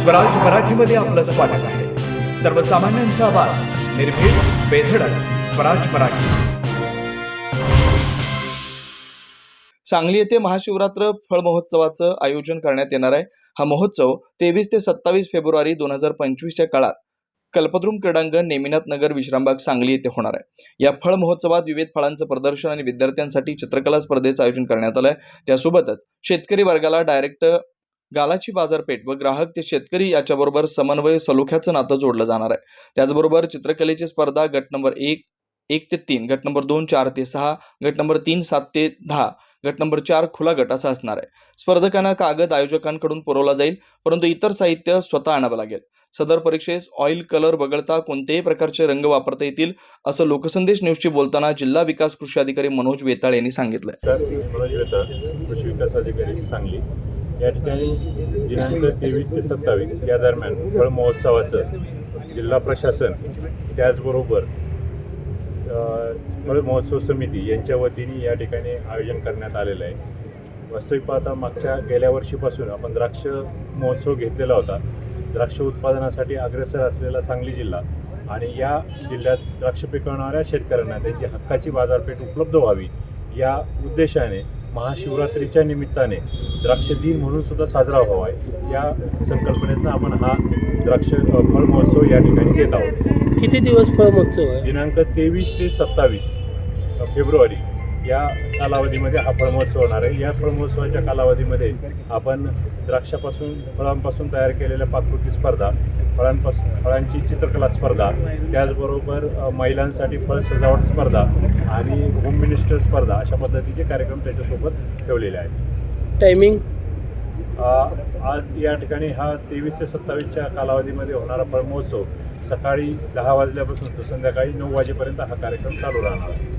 स्वराज मराठीमध्ये आपलं स्वागत आहे। सर्वसामान्यांचा आवाज, निर्भीड, बेधडक, स्वराज मराठी। सांगली येथे महाशिवरात्र फळ महोत्सवाचं आयोजन करण्यात येणार आहे। हा महोत्सव 23 ते 27 फेब्रुवारी 2025च्या काळात कल्पद्रुम क्रीडांगण, नेमिनाथ नगर, विश्रामबाग, सांगली येथे होणार आहे। या फळ महोत्सवात विविध फळांचं प्रदर्शन आणि विद्यार्थ्यांसाठी चित्रकला स्पर्धेचं आयोजन करण्यात आलं आहे। त्यासोबतच शेतकरी वर्गाला डायरेक्ट गालाची बाजारपेठ व ग्राहक ते शेतकरी याच्याबरोबर समन्वय सलोख्याचं नातं जोडलं जाणार आहे। त्याचबरोबर चित्रकलेची स्पर्धा गट नंबर 1 ते 3, गट नंबर 2 4 ते 6, गट नंबर 3 7 ते 10, गट नंबर 4 खुला गट असा असणार आहे। स्पर्धकांना कागद आयोजकांकडून पुरवला जाईल, परंतु इतर साहित्य स्वतः आणावं लागेल। सदर परीक्षेस ऑइल कलर वगळता कोणत्याही प्रकारचे रंग वापरता येतील, असं लोकसंदेश न्यूजशी बोलताना जिल्हा विकास कृषी अधिकारी मनोज वेताळ यांनी सांगितलंय। मनोज वेताळ, कृषी विकास अधिकारी, सांगली। या ठिकाणी दिनांक 23 ते 27 या दरम्यान फळ महोत्सवाचं जिल्हा प्रशासन त्याचबरोबर फळ महोत्सव समिती यांच्या वतीने या ठिकाणी आयोजन करण्यात आलेलं आहे। वास्तविक पाहता गेल्या वर्षीपासून आपण द्राक्ष महोत्सव घेतलेला होता। द्राक्ष उत्पादनासाठी अग्रेसर असलेला सांगली जिल्हा आणि या जिल्ह्यात द्राक्ष पिकवणाऱ्या शेतकऱ्यांना त्यांची हक्काची बाजारपेठ उपलब्ध व्हावी या उद्देशाने महाशिवरात्रीच्या निमित्ताने द्राक्ष दिन म्हणून सुद्धा साजरा व्हावा या संकल्पनेतनं आपण हा द्राक्ष फळ महोत्सव या ठिकाणी घेत आहोत। किती दिवस फळ महोत्सव आहे? दिनांक 23 ते 27 फेब्रुवारी या कालावधीमध्ये हा फळ महोत्सव होणार आहे। या फळ महोत्सवाच्या कालावधीमध्ये आपण द्राक्षापासून फळांपासून तयार केलेल्या पाककृती स्पर्धा, फळांची चित्रकला स्पर्धा, त्याचबरोबर महिलांसाठी फळ सजावट स्पर्धा आणि होम मिनिस्टर स्पर्धा अशा पद्धतीचे कार्यक्रम त्याच्यासोबत ठेवलेले आहेत। टायमिंग आज या ठिकाणी हा 23 ते 27च्या कालावधीमध्ये होणारा फळ महोत्सव सकाळी 10 वाजल्यापासून तर संध्याकाळी 9 वाजेपर्यंत हा कार्यक्रम चालू राहणार आहे।